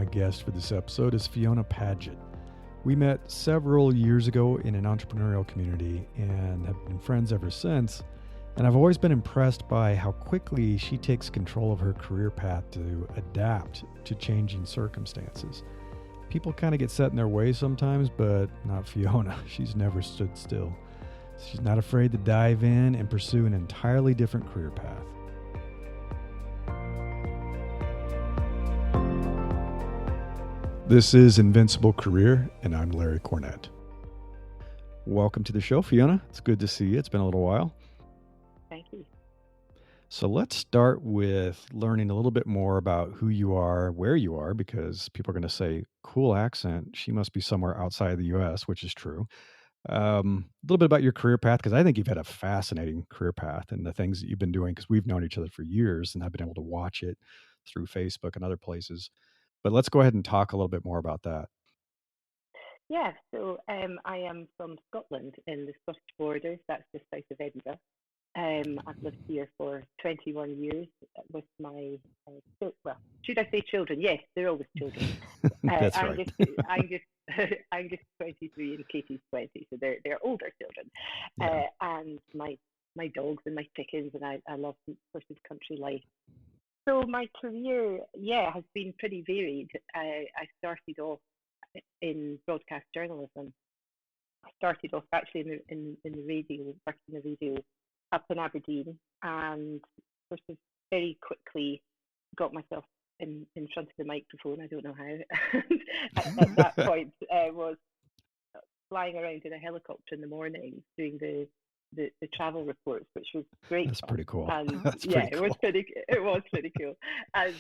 My guest for this episode is Fiona Pagett. We met several years ago in an entrepreneurial community and have been friends ever since. And I've always been impressed by how quickly she takes control of her career path to adapt to changing circumstances. People kind of get set in their way sometimes, but not Fiona. She's never stood still. She's not afraid to dive in and pursue an entirely different career path. This is Invincible Career, and I'm Larry Cornett. Welcome to the show, Fiona. It's good to see you. It's been a little while. Thank you. So let's start with learning a little bit more about who you are, where you are, because people are going to say, cool accent. She must be somewhere outside the U.S., which is true. A little bit about your career path, because I think you've had a fascinating career path and the things that you've been doing, because we've known each other for years and I've been able to watch it through Facebook and other places. But let's go ahead and talk a little bit more about that. Yeah, so I am from Scotland in the Scottish Borders. That's just south of Edinburgh. I've lived here for 21 years with my, should I say children? Yes, they're always children. That's Angus, right. Angus 23 and Katie's 20, so they're older children. Yeah. And my dogs and my chickens, and I love sort of country life. So my career, has been pretty varied. I started off in broadcast journalism. I started off actually in the radio, working in the radio up in Aberdeen, and sort of very quickly got myself in front of the microphone. I don't know how. at that point, was flying around in a helicopter in the morning doing the travel reports, which was great. That's fun. pretty cool. And That's yeah, pretty cool. it was pretty cool. And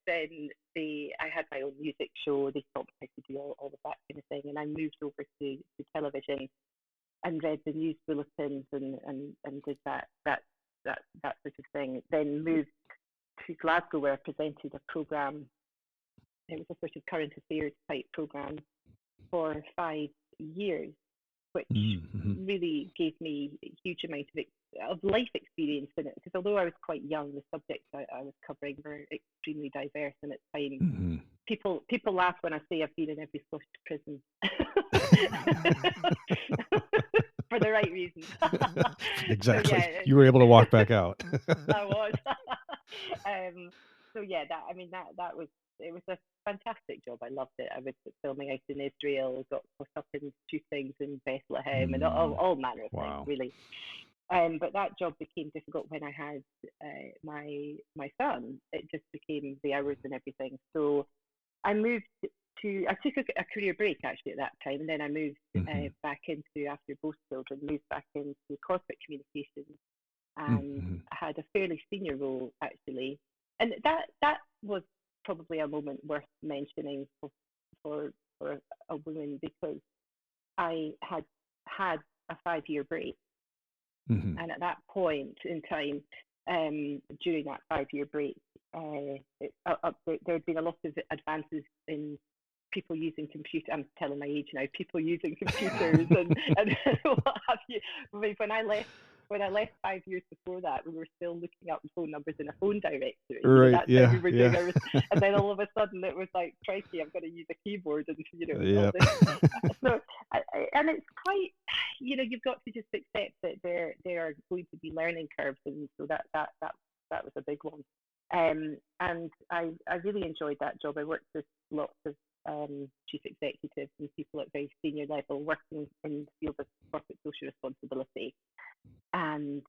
then I had my own music show. They taught me how to do all of that kind of thing, and I moved over to television and read the news bulletins and did that sort of thing. Then moved to Glasgow, where I presented a program. It was a sort of current affairs type program for 5 years, which really gave me a huge amount of life experience in it. Because although I was quite young, the subjects I was covering were extremely diverse, and at times people laugh when I say I've been in every Scottish prison for the right reasons. Exactly. So, yeah, you were able to walk back out. I was. So yeah, that was, it was a fantastic job. I loved it. I was filming out in Israel, got caught up in shootings in Bethlehem, and all manner of things, really. But that job became difficult when I had my son. It just became the hours and everything. So I took a career break actually at that time, and then I moved back into, after both children, moved back into corporate communications, and I had a fairly senior role actually. And that was probably a moment worth mentioning for a woman, because I had a 5-year break. And at that point in time, during that 5-year break, there had been a lot of advances in people using computers. I'm telling my age now. People using computers and what have you. When I left 5 years before that, we were still looking up phone numbers in a phone directory. Right. That's how we were doing ours. And then all of a sudden it was like, crikey, I've got to use a keyboard, and all this. So, and it's quite, you've got to just accept that there are going to be learning curves, and so that was a big one. And I really enjoyed that job. I worked with lots of chief executives and people at very senior level, working in the field of corporate social responsibility. And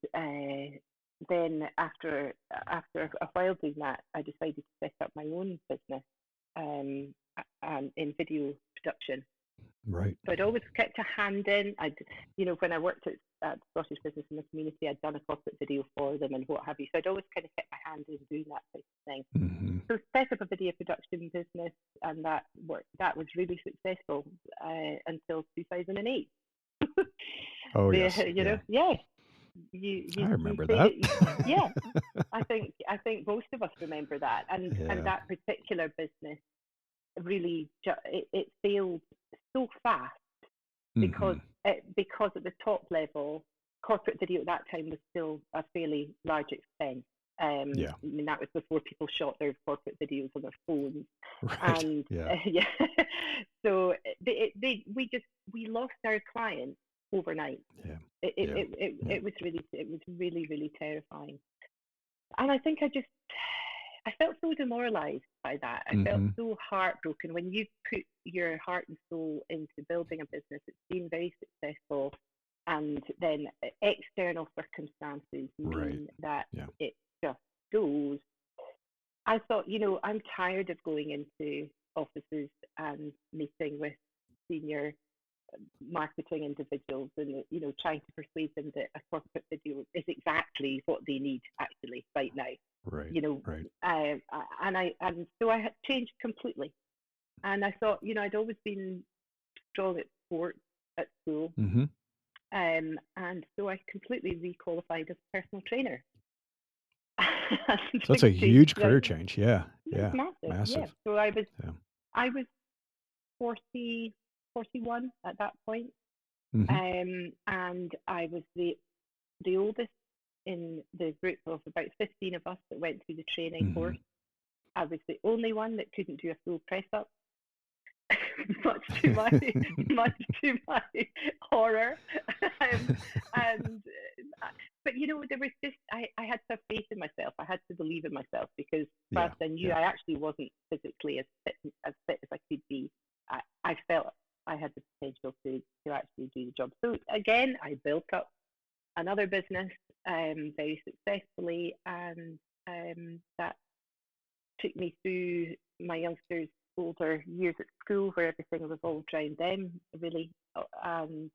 then after a while doing that, I decided to set up my own business in video production. Right. So I'd always kept a hand in. When I worked at Scottish Business in the Community, I'd done a corporate video for them and what have you. So I'd always kind of kept my hand in doing that type of thing. So set up a video production business, and that was really successful until 2008. Oh yes. Yes. I remember that. Yeah, I think most of us remember that, and that particular business really it failed so fast because at the top level, corporate video at that time was still a fairly large expense. Yeah. I mean, that was before people shot their corporate videos on their phones. Right. And Yeah. yeah, so we lost our clients overnight. Yeah. It was really, really terrifying. And I think I felt so demoralized by that. I felt so heartbroken. When you put your heart and soul into building a business, it's been very successful, and then external circumstances mean that it just goes. I thought, I'm tired of going into offices and meeting with senior marketing individuals and trying to persuade them that a corporate video is exactly what they need actually right now. Right. And so I had changed completely. And I thought, I'd always been strong at sports at school. And so I completely requalified as a personal trainer. So that's a huge career change. Yeah. Yeah. Massive. Yeah. So I was 41 at that point. And I was the oldest in the group of about 15 of us that went through the training course. I was the only one that couldn't do a full press up, much to my horror. But there was just I had to have faith in myself. I had to believe in myself, because first I knew I actually wasn't physically as fit as I could be. I felt I had the potential to actually do the job. So again, I built up another business very successfully, and that took me through my youngsters' older years at school, where everything revolved around them, really. And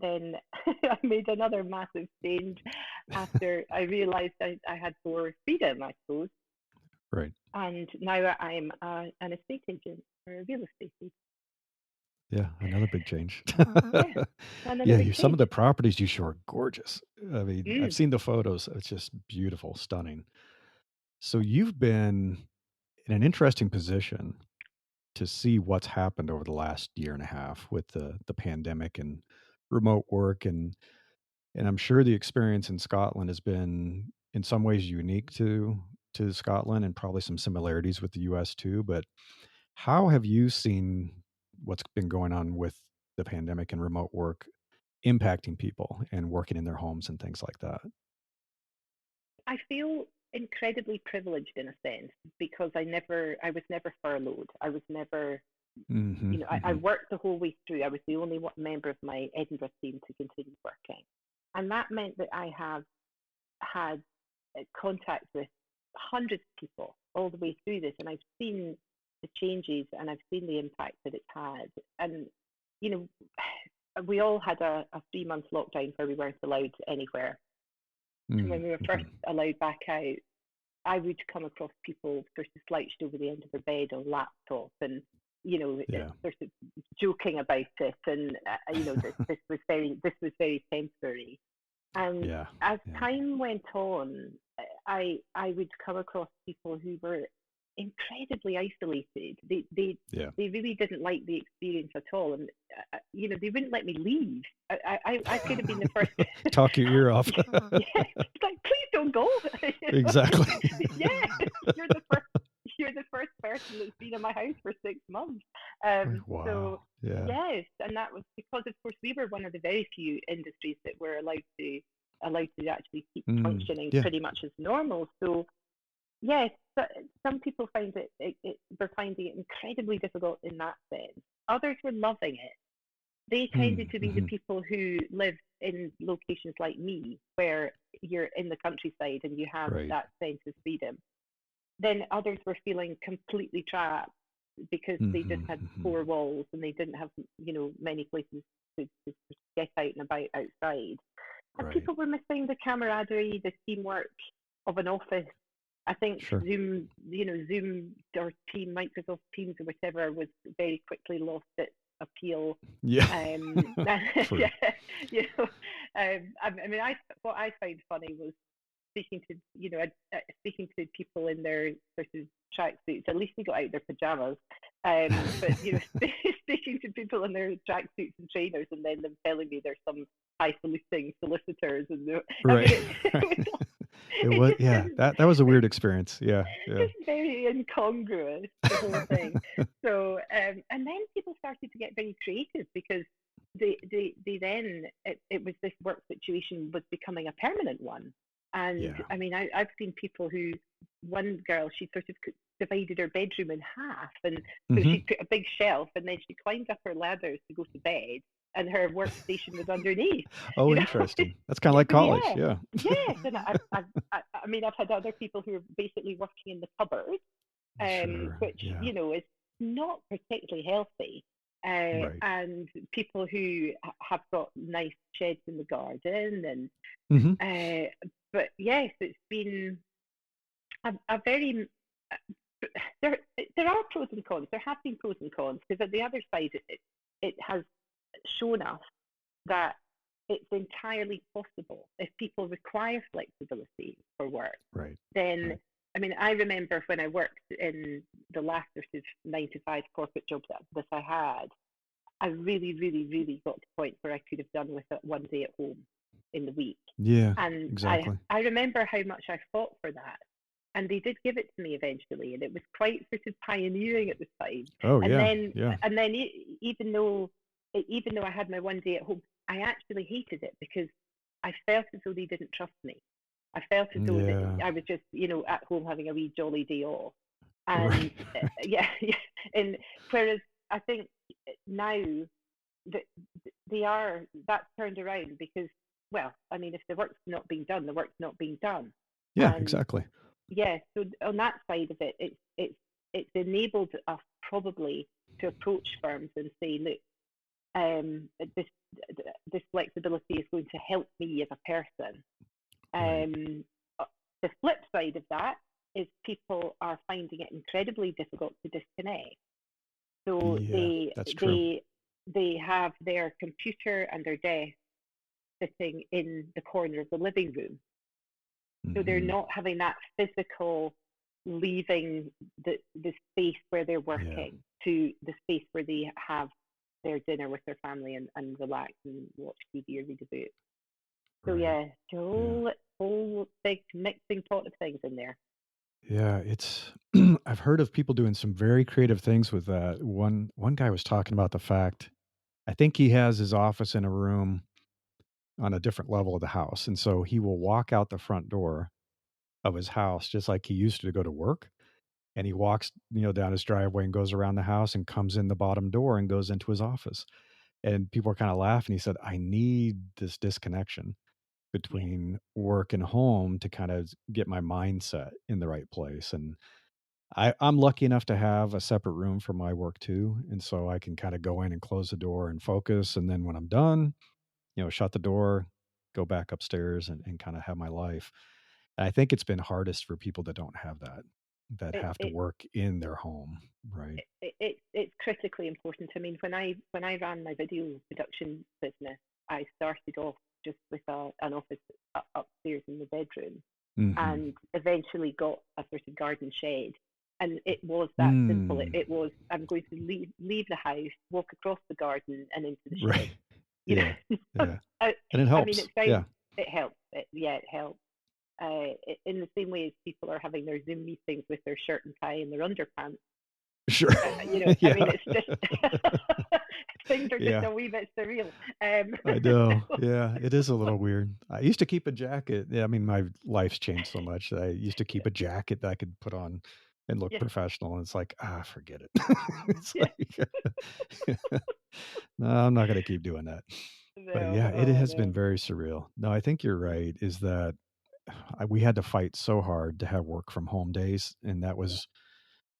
then I made another massive change after I realised I had more freedom, I suppose. Right. And now I'm an estate agent, or a real estate agent. Yeah, another big change. Big some of change. the properties you show are gorgeous. I mean, I've seen the photos. It's just beautiful, stunning. So you've been in an interesting position to see what's happened over the last year and a half with the pandemic and remote work, and I'm sure the experience in Scotland has been in some ways unique to Scotland, and probably some similarities with the US too. But how have you seen what's been going on with the pandemic and remote work impacting people and working in their homes and things like that? I feel incredibly privileged in a sense, because I was never furloughed. I was never, I worked the whole way through. I was the only member of my Edinburgh team to continue working. And that meant that I have had contact with hundreds of people all the way through this. And I've seen the changes, and I've seen the impact that it's had. And, we all had a 3-month lockdown where we weren't allowed anywhere. And when we were first allowed back out, I would come across people sort of slouched over the end of their bed on laptop, and sort of joking about it, and this was very temporary. And as time went on, I would come across people who were incredibly isolated. They really didn't like the experience at all, and they wouldn't let me leave. I could have been the first. Talk your ear off. Like, please don't go. Exactly. You're the first person that's been in my house for 6 months. Wow. So yes, and that was because, of course, we were one of the very few industries that were allowed to actually keep functioning pretty much as normal. So yes, some people find were finding it incredibly difficult in that sense. Others were loving it. They tended to be the people who live in locations like me, where you're in the countryside and you have that sense of freedom. Then others were feeling completely trapped, because they just had 4 walls, and they didn't have many places to get out and about outside. And people were missing the camaraderie, the teamwork of an office. I think Zoom or Microsoft Teams or whatever was very quickly lost its appeal. I mean, what I found funny was speaking to people in their sort of tracksuits. At least they got out their pajamas. But speaking to people in their tracksuits and trainers, and then them telling me they're some highfalutin solicitors, and It It's was, just yeah, that was a weird experience. Yeah, yeah. just very incongruous, the whole thing. So, and then people started to get very creative because they then, it was this work situation was becoming a permanent one. And Yeah. I mean, I've seen people who, one girl, she sort of divided her bedroom in half. And so Hmm. she put a big shelf and then she climbed up her ladders to go to bed and her workstation was underneath, Oh, you know. interesting. That's kind of Yeah, like so college. yeah, Yeah. yes, and I mean, I've had other people who are basically working in the cupboard, Sure. which Yeah. is not particularly healthy. Right. And people who have got nice sheds in the garden, Hmm. and but yes, it's been a very there there are pros and cons. There have been pros and cons because at the other side, it has shown us that it's entirely possible if people require flexibility for work. Right. Then, Right. I mean, I remember when I worked in the last sort of 9 to 5 corporate job that I had, I really, really, really got to the point where I could have done with it 1 day at home in the week. Yeah. And Exactly. I remember how much I fought for that. And they did give it to me eventually, and it was quite sort of pioneering at the time. Oh, And yeah. then, Yeah. even though I had my 1 day at home, I actually hated it because I felt as though they didn't trust me. I felt as though that Yeah. I was just, at home having a wee jolly day off. Right. And yeah, yeah. And whereas I think now that that's turned around because, well, I mean, if the work's not being done, the work's not being done. Yeah. And Exactly. yeah, so on that side of it, it's enabled us probably to approach firms and say, look, this flexibility is going to help me as a person. Right. Um, the flip side of that is people are finding it incredibly difficult to disconnect. So Yeah. they That's true. they they have their computer and their desk sitting in the corner of the living room. So they're Hmm. not having that physical leaving the space where they're Yeah. working to the space where they have their dinner with their family and relax and watch TV or read a book. So Right. yeah, Yeah. whole big mixing pot of things in there. Yeah, it's I've heard of people doing some very creative things with that. One guy was talking about the fact I think he has his office in a room on a different level of the house, and so he will walk out the front door of his house just like he used to go to work, and he walks, down his driveway and goes around the house and comes in the bottom door and goes into his office. And people are kind of laughing. He said, "I need this disconnection Yeah, between work and home to kind of get my mindset in the right place." And I'm lucky enough to have a separate room for my work too. And so I can kind of go in and close the door and focus. And then when I'm done, shut the door, go back upstairs and kind of have my life. And I think it's been hardest for people that don't have that, that it have to it work in their home. Right. it's critically important. I mean, when I ran my video production business, I started off just with an office upstairs in the bedroom, Hmm. and eventually got a sort of garden shed. And it was that simple. Mm. It was, I'm going to leave the house, walk across the garden, and into the Right. shed. You Yeah. know, Yeah. And it I mean, helps. it sounds, Yeah. it helps. Yeah, it helps. In the same way as people are having their Zoom meetings with their shirt and tie and their underpants. Sure. I mean, Yeah. it's just things are just Yeah. a wee bit surreal. I know. Yeah, it is a little weird. I used to keep a jacket. Yeah, I mean, my life's changed so much that I used to keep a jacket that I could put on and look Yeah, professional. And it's like, forget it. It's yeah. like, no, I'm not going to keep doing that. But No, yeah, it oh has been no. very surreal. No, I think you're right. Is that we had to fight so hard to have work from home days, and that Yeah, was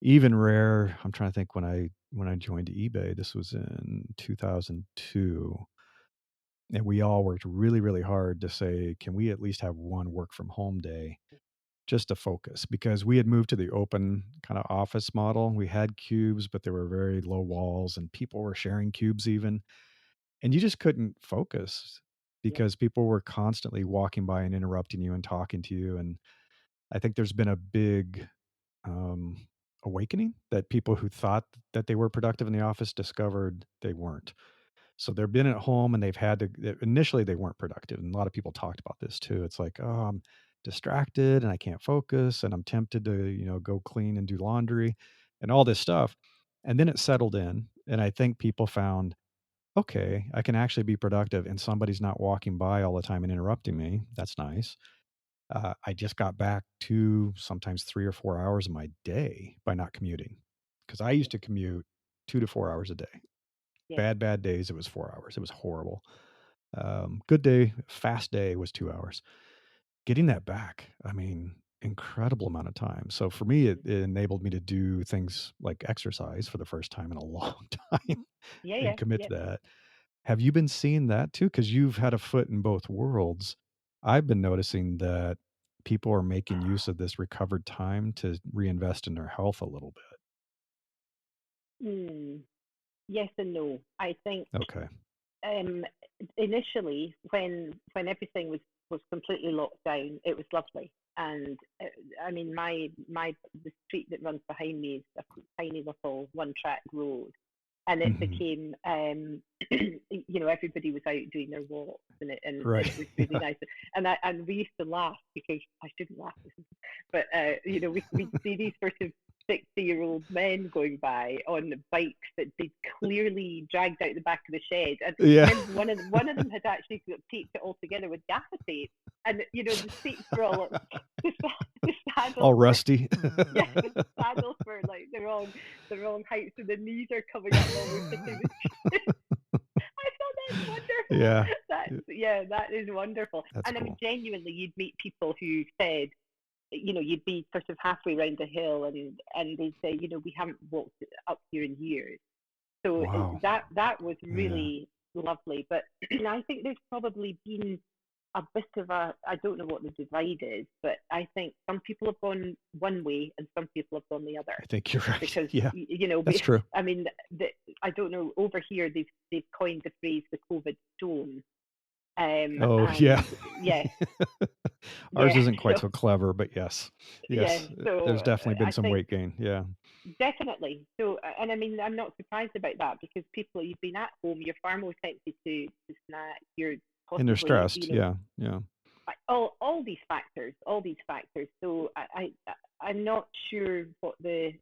even rare. I'm trying to think when I joined eBay. This was in 2002. And we all worked really, really hard to say, can we at least have one work from home day just to focus? Because we had moved to the open kind of office model. We had cubes, but there were very low walls and people were sharing cubes even. And you just couldn't focus yeah, because people were constantly walking by and interrupting you and talking to you. And I think there's been a big um, awakening that people who thought that they were productive in the office discovered they weren't. So they've been at home and they've had to, initially they weren't productive. And a lot of people talked about this too. It's like, oh, distracted and I can't focus and I'm tempted to, go clean and do laundry and all this stuff. And then it settled in. And I think people found, okay, I can actually be productive and somebody's not walking by all the time and interrupting me. That's nice. I just got back to sometimes 3 or 4 hours of my day by not commuting because I Yeah. used to commute 2 to 4 hours a day. Yeah. Bad days, it was 4 hours. It was horrible. Good day, fast day was 2 hours. Getting that back, I mean, incredible amount of time. So for me, it enabled me to do things like exercise for the first time in a long time Yeah. and Yeah. commit Yeah. to that. Have you been seeing that too? Because you've had a foot in both worlds. I've been noticing that people are making use of this recovered time to reinvest in their health a little Hmm. Yes and no. I think bit. Okay. um, initially, when everything was completely locked down, it was lovely. And I mean, my the street that runs behind me is a tiny little one-track road, and it Hmm. became, everybody was out doing their walks, and Right. it was really nice. And we used to laugh because I shouldn't laugh, but we'd see these sort of 60-year-old men going by on bikes that they'd clearly dragged out the back of the shed. And Yeah. remember, one of them had actually taped it all together with gaffer tape, and the seats were all the, the All saddles were rusty. yeah, the saddles were like the wrong height, so the knees are coming up while we're sitting. I thought that's wonderful. Yeah. That is wonderful. That's And I mean, cool. genuinely, you'd meet people who said, you'd be sort of halfway round a hill, and they'd say, we haven't walked up here in years. So Wow. that was Yeah. really lovely. But I think there's probably been a bit of I don't know what the divide is, but I think some people have gone one way and some people have gone the other. I think you're right. Because Yeah. That's true. I mean, I don't know. Over here, they've coined the phrase the COVID stone. Oh, yeah. And yeah, Ours yeah. isn't quite So so clever, but yes. yeah, Yes. so There's definitely been I some think weight gain. Yeah. definitely. So, and I mean, I'm not surprised about that because you've been at home, you're far more tempted to snack. You're And they're possibly, stressed. Yeah. Yeah. all these factors. So I'm not sure what as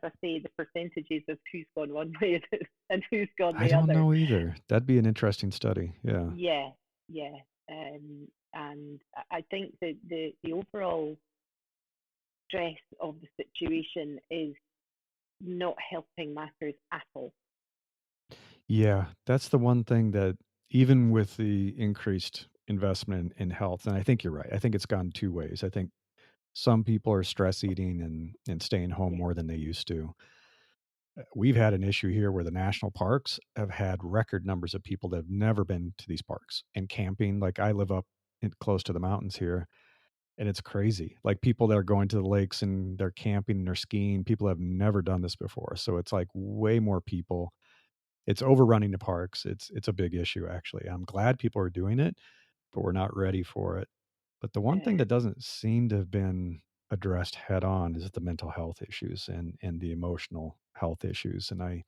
I say, the percentages of who's gone one way and who's gone I the don't other. know either. That'd be an interesting study. Yeah. Yeah, yeah. And I think that the overall stress of the situation is not helping matters at all. Yeah. That's the one thing that even with the increased investment in health, and I think you're right. I think it's gone two ways. I think some people are stress eating and staying home Yeah, more than they used to. We've had an issue here where the national parks have had record numbers of people that have never been to these parks and camping. Like I live up close to the mountains here, and it's crazy. Like people that are going to the lakes and they're camping and they're skiing, people have never done this before. So it's like way more people. It's overrunning the parks. It's a big issue actually. I'm glad people are doing it, but we're not ready for it. But the one thing uh, that doesn't seem to have been addressed head on is the mental health issues and the emotional health issues. And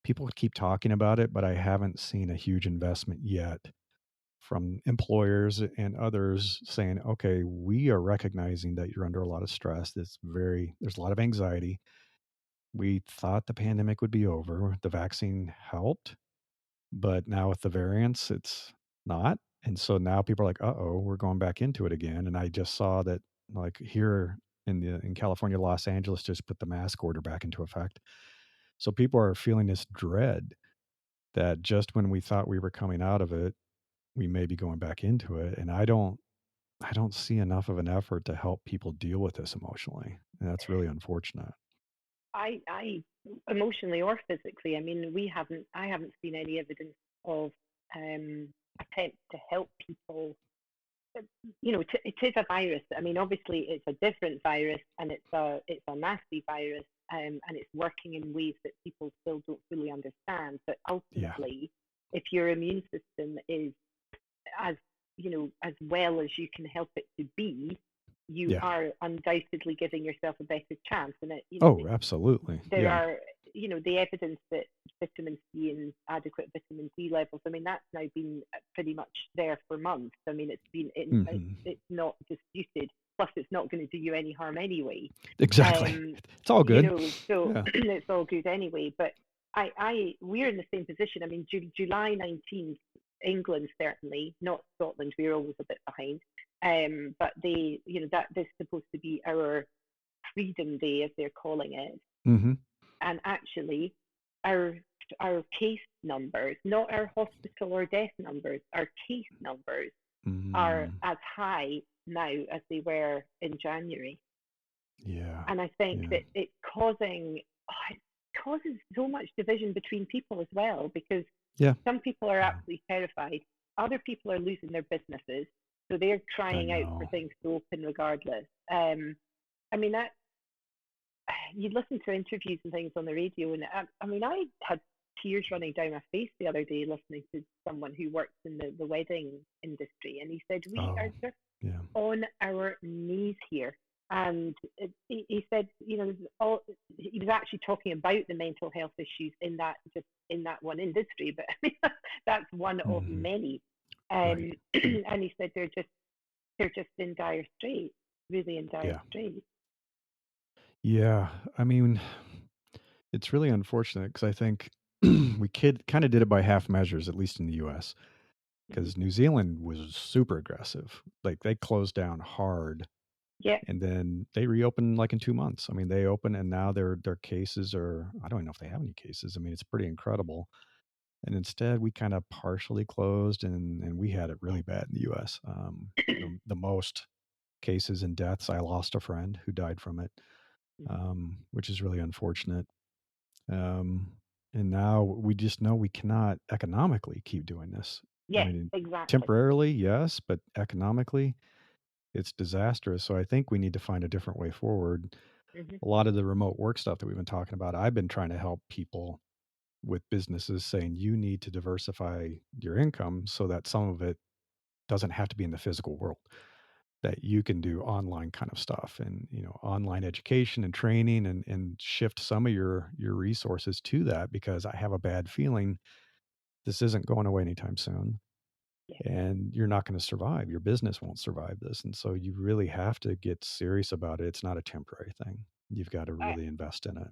people keep talking about it, but I haven't seen a huge investment yet from employers and others saying, okay, we are recognizing that you're under a lot of stress. There's a lot of anxiety. We thought the pandemic would be over. The vaccine helped, but now with the variants, it's not. And so now people are like, uh-oh, we're going back into it again. And I just saw that like here in California, Los Angeles just put the mask order back into effect. So people are feeling this dread that just when we thought we were coming out of it, we may be going back into it. And I don't see enough of an effort to help people deal with this emotionally. And that's really unfortunate. I emotionally or physically. I mean, I haven't seen any evidence of attempts to help people. It is a virus. I mean, obviously, it's a different virus, and it's a nasty virus, and it's working in ways that people still don't fully understand. But Yeah. ultimately, if your immune system is as as well as you can help it to be, you Yeah. are undoubtedly giving yourself a better chance. And Oh, absolutely. there Yeah. are the evidence that vitamin C and adequate vitamin D levels, I mean, that's now been pretty much there for months. I mean, it's not disputed. Plus, it's not going to do you any harm anyway. Exactly. It's all good. So it's all good anyway. But we're in the same position. I mean, July 19th, England certainly, not Scotland. We're always a bit behind. But that is supposed to be our Freedom Day, as they're calling it. Mm-hmm. And actually, our case numbers, not our hospital or death numbers, our case numbers are as high now as they were in January. Yeah. And I think that it causes so much division between people as well, because some people are absolutely terrified. Other people are losing their businesses, so they're crying out for things to open regardless. I mean, that you listen to interviews and things on the radio, and I mean, I had tears running down my face the other day listening to someone who works in the wedding industry, and he said, we are just on our knees here. And he said, he was actually talking about the mental health issues in that one industry, but I mean, that's one of many. And he said they're just in dire straits, really in dire straits. Yeah, I mean, it's really unfortunate because I think we kind of did it by half measures, at least in the U.S. Because New Zealand was super aggressive. Like they closed down hard. Yeah. And then they reopened like in 2 months. I mean, they open and now their cases are, I don't even know if they have any cases. I mean, it's pretty incredible. And instead we kind of partially closed and we had it really bad in the US. The most cases and deaths. I lost a friend who died from it, which is really unfortunate. And now we just know we cannot economically keep doing this. Yeah, I mean, exactly. temporarily, yes, but economically, it's disastrous. So I think we need to find a different way forward. A lot of the remote work stuff that we've been talking about, I've been trying to help people with businesses saying you need to diversify your income so that some of it doesn't have to be in the physical world, that you can do online kind of stuff and, online education and training and shift some of your resources to that, because I have a bad feeling this isn't going away anytime soon. And you're not going to survive. Your business won't survive this. And so you really have to get serious about it. It's not a temporary thing. You've got to really invest in it.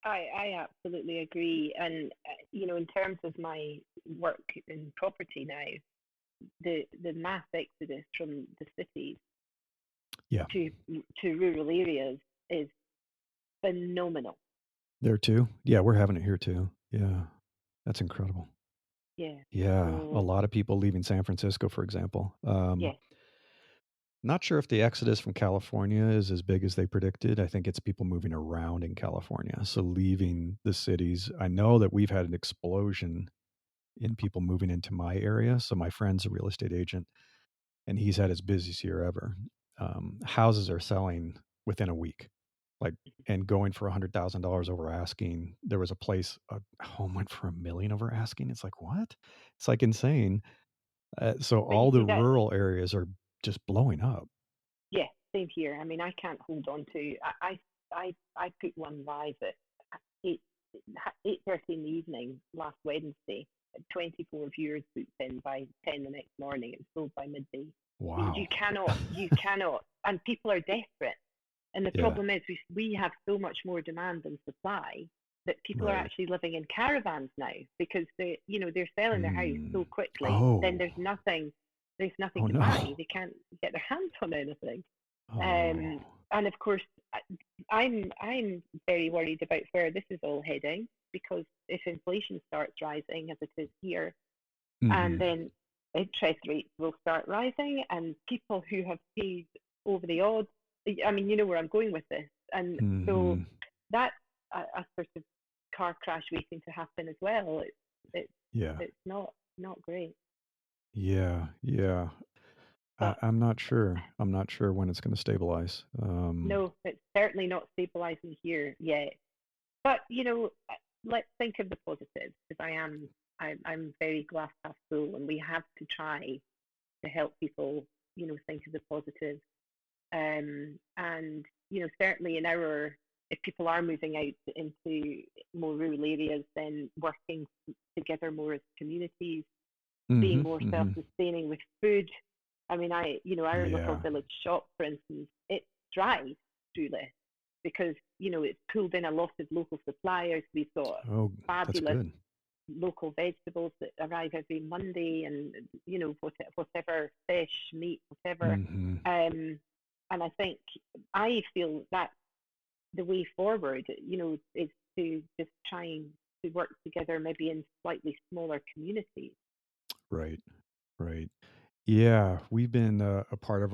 I absolutely agree. And, in terms of my work in property now, the mass exodus from the cities to rural areas is phenomenal. There too? Yeah, we're having it here too. Yeah. That's incredible. Yeah. Yeah. A lot of people leaving San Francisco, for example. Not sure if the exodus from California is as big as they predicted. I think it's people moving around in California. So leaving the cities. I know that we've had an explosion in people moving into my area. So my friend's a real estate agent and he's had his busiest year ever. Houses are selling within a week, and going for $100,000 over asking. There was a home went for $1 million over asking. It's like, what? It's like insane. So all the rural areas are just blowing up. Yeah, same here. I mean, I can't hold on to. I put one live at 8:30 in the evening last Wednesday. 24 viewers booked in by 10 the next morning. It sold by midday. Wow. You cannot, and people are desperate. And the problem is we have so much more demand than supply that people are actually living in caravans now because they're selling their house so quickly. Then there's nothing to buy. They can't get their hands on anything. And of course, I'm very worried about where this is all heading, because if inflation starts rising as it is here, and then interest rates will start rising, and people who have paid over the odds, I mean, you know where I'm going with this, and so that's a sort of car crash waiting to happen as well. It's not great. Yeah. I'm not sure. I'm not sure when it's going to stabilize. No, it's certainly not stabilizing here yet. But let's think of the positives, because I'm very glass half full, and we have to try to help people, think of the positives. And certainly if people are moving out into more rural areas, then working together more as communities, being Mm-hmm. more Mm-hmm. self-sustaining with food. I mean, our local Yeah. village shop, for instance, it thrives through this because, it's pulled in a lot of local suppliers. We've got Oh, that's fabulous good. local vegetables that arrive every Monday, and whatever fish, meat, whatever. Mm-hmm. And I feel that the way forward, is to just trying to work together, maybe in slightly smaller communities. Right. Right. Yeah, we've been a part of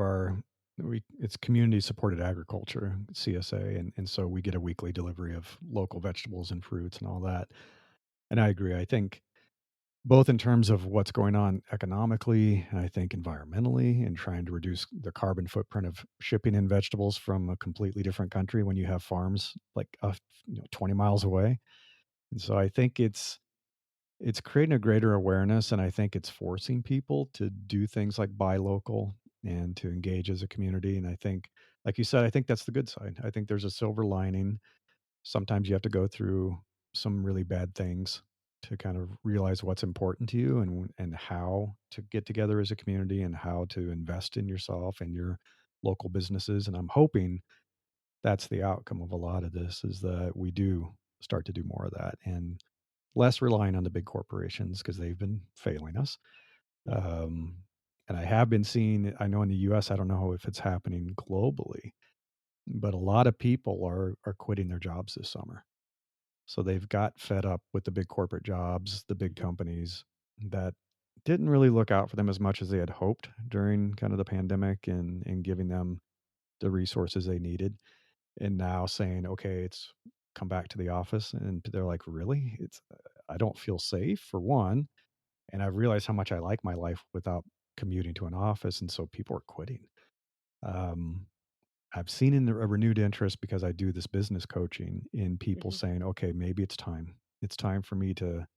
it's community supported agriculture, CSA, and so we get a weekly delivery of local vegetables and fruits and all that. And I agree. I think both in terms of what's going on economically, and I think environmentally, and trying to reduce the carbon footprint of shipping in vegetables from a completely different country when you have farms like 20 miles away. And so I think it's creating a greater awareness, and I think it's forcing people to do things like buy local and to engage as a community. And I think, like you said, I think that's the good side. I think there's a silver lining. Sometimes you have to go through some really bad things to kind of realize what's important to you, and how to get together as a community, and how to invest in yourself and your local businesses. And I'm hoping that's the outcome of a lot of this, is that we do start to do more of that, and less relying on the big corporations because they've been failing us. Yeah. Um, and I have been seeing, I know in the US, I don't know if it's happening globally, but a lot of people are quitting their jobs this summer. So they've got fed up with the big corporate jobs, the big Mhm. companies that didn't really look out for them as much as they had hoped during kind of the pandemic, and giving them the resources they needed. And now saying, okay, it's come back to the office. And they're like, really? I don't feel safe, for one. And I've realized how much I like my life without commuting to an office. And so people are quitting. Um, I've seen a renewed interest, because I do this business coaching, in people Mhm. saying, okay, maybe it's time. It's time for me to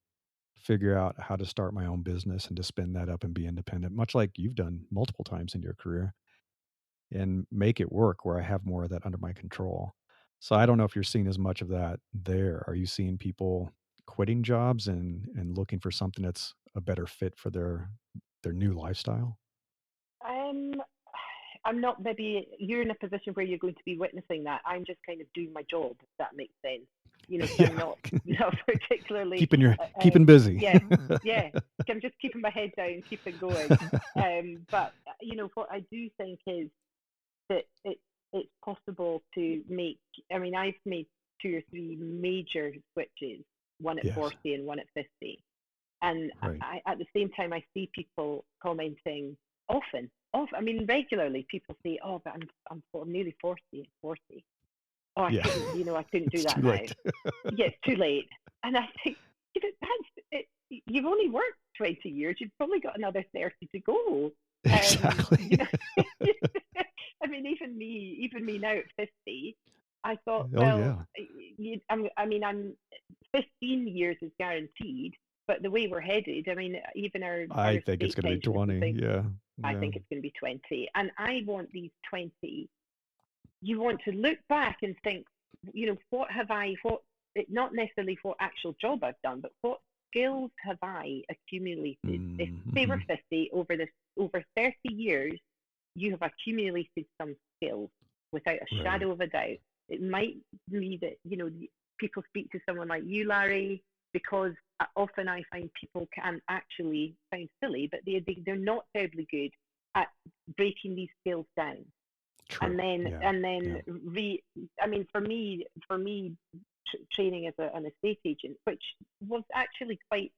figure out how to start my own business and to spin that up and be independent, much like you've done multiple times in your career, and make it work where I have more of that under my control. So I don't know if you're seeing as much of that there. Are you seeing people quitting jobs and looking for something that's a better fit for their new lifestyle? Um, I'm not. Maybe you're in a position where you're going to be witnessing that. I'm just kind of doing my job, if that makes sense. So I'm Yeah. not, not particularly. Keeping busy. Yeah, yeah. I'm just keeping my head down, keeping going. But what I do think is that it's possible to make. I mean, I've made 2 or 3 major switches, one at Yes. 40 and one at 50. And Right. at the same time, I see people commenting I mean, regularly, people say, "Oh, but I'm nearly 40. Oh, Yeah. I couldn't do It's that too now. late. Yeah, it's too late." And I think, that's it. You've only worked 20 years. You've probably got another 30 to go. Exactly. You know, I mean, even me now at 50, I thought, Oh well, yeah. I'm 15 years is guaranteed, but the way we're headed, I mean, even our I think it's state going to be pensions and 20. things, Yeah. I Yeah. think it's going to be 20. And I want these 20. You want to look back and think, not necessarily what actual job I've done, but what skills have I accumulated? If say Mm-hmm. we're 50, over 30 years, you have accumulated some skills without a Right. shadow of a doubt. It might be that, people speak to someone like you, Larry, because often I find people can actually sound silly, but they're not terribly good at breaking these skills down. True. And Yeah. then Yeah. I mean, for me, training as an estate agent, which was actually quite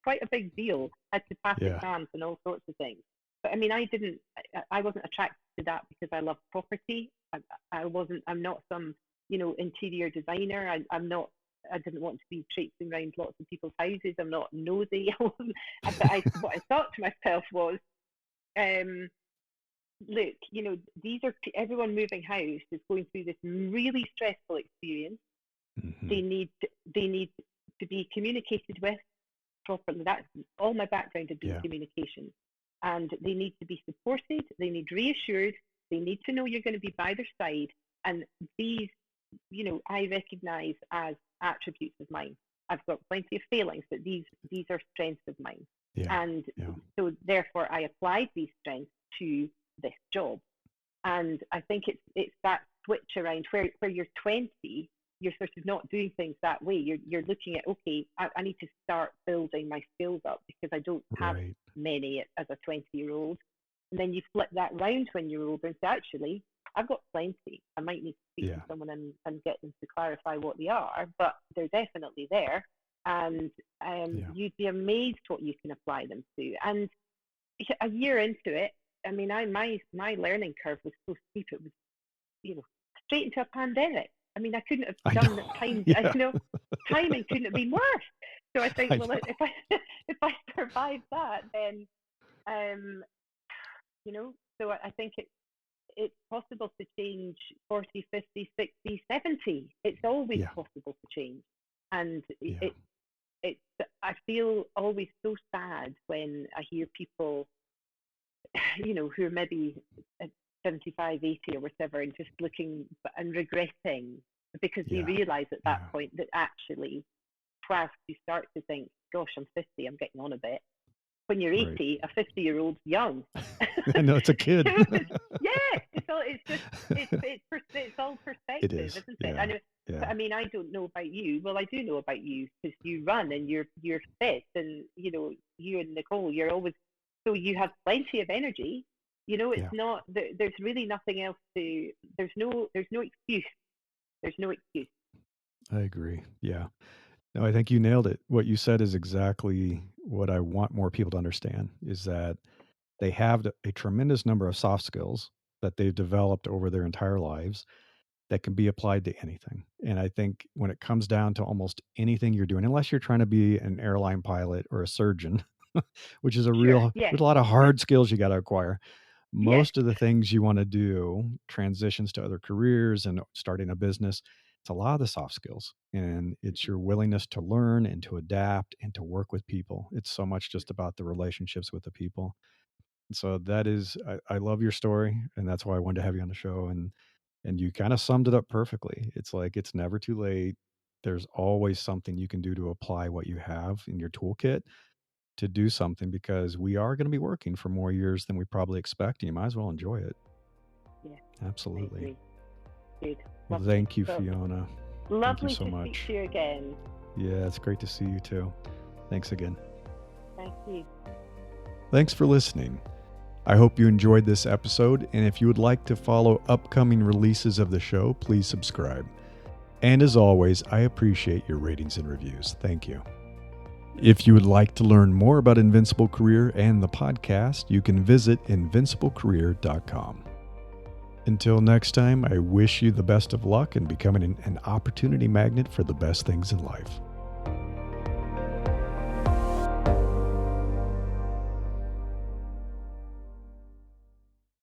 quite a big deal. I had to pass Yeah. exams and all sorts of things. But I mean, I wasn't attracted to that because I love property. I'm not some, interior designer. I didn't want to be traipsing around lots of people's houses. I'm not nosy. But what I thought to myself was, um, look, everyone moving house is going through this really stressful experience. Mm-hmm. They need to be communicated with properly. That's all my background has been Yeah. communication. And they need to be supported, they need reassured, they need to know you're going to be by their side. And these I recognize as attributes of mine. I've got plenty of failings, but these are strengths of mine. Yeah. And Yeah. so therefore I applied these strengths to this job. And I think it's that switch around where you're 20, you're sort of not doing things that way. You're looking at, okay, I need to start building my skills up because I don't have Right. many as a 20-year-old. And then you flip that round when you're older and say, actually, I've got plenty. I might need to speak Yeah. to someone and get them to clarify what they are, but they're definitely there. And you'd be amazed what you can apply them to. And a year into it, I mean, my learning curve was so steep. It was, straight into a pandemic. I mean, I couldn't have done the time. Yeah. Timing couldn't have been worse. So I think, I well, know. if I survive that, then, so I think it's possible to change 40, 50, 60, 70. It's always Yeah. possible to change, and Yeah. I feel always so sad when I hear people, who are maybe 75, 80 or whatever, and just looking and regretting because they Yeah. realise at that Yeah. point that actually, whilst you start to think, gosh, I'm 50, I'm getting on a bit. When you're 80, Right. a 50-year-old's young. I know, it's a kid. It's all perspective, It is. isn't it? Yeah. Yeah. I mean, I don't know about you. Well, I do know about you because you run and you're fit, and you and Nicole, you're always, so you have plenty of energy. It's not there's really nothing else to. There's no excuse. There's no excuse. I agree. Yeah. No, I think you nailed it. What you said is exactly what I want more people to understand, is that they have a tremendous number of soft skills that they've developed over their entire lives that can be applied to anything. And I think when it comes down to almost anything you're doing, unless you're trying to be an airline pilot or a surgeon, which is Sure. there's a lot of hard skills you got to acquire. Yes. Most of the things you want to do, transitions to other careers and starting a business, it's a lot of the soft skills, and it's your willingness to learn and to adapt and to work with people. It's so much just about the relationships with the people. And so that is, I love your story, and that's why I wanted to have you on the show. And you kind of summed it up perfectly. It's like, it's never too late. There's always something you can do to apply what you have in your toolkit to do something, because we are going to be working for more years than we probably expect. And you might as well enjoy it. Yeah. Absolutely. Good. Well, thank you, Fiona. Lovely so to much. speak to you again. Yeah, it's great to see you too. Thanks again. Thank you. Thanks for listening. I hope you enjoyed this episode, and if you would like to follow upcoming releases of the show, please subscribe. And as always, I appreciate your ratings and reviews. Thank you. If you would like to learn more about Invincible Career and the podcast, you can visit invinciblecareer.com. Until next time, I wish you the best of luck in becoming an opportunity magnet for the best things in life.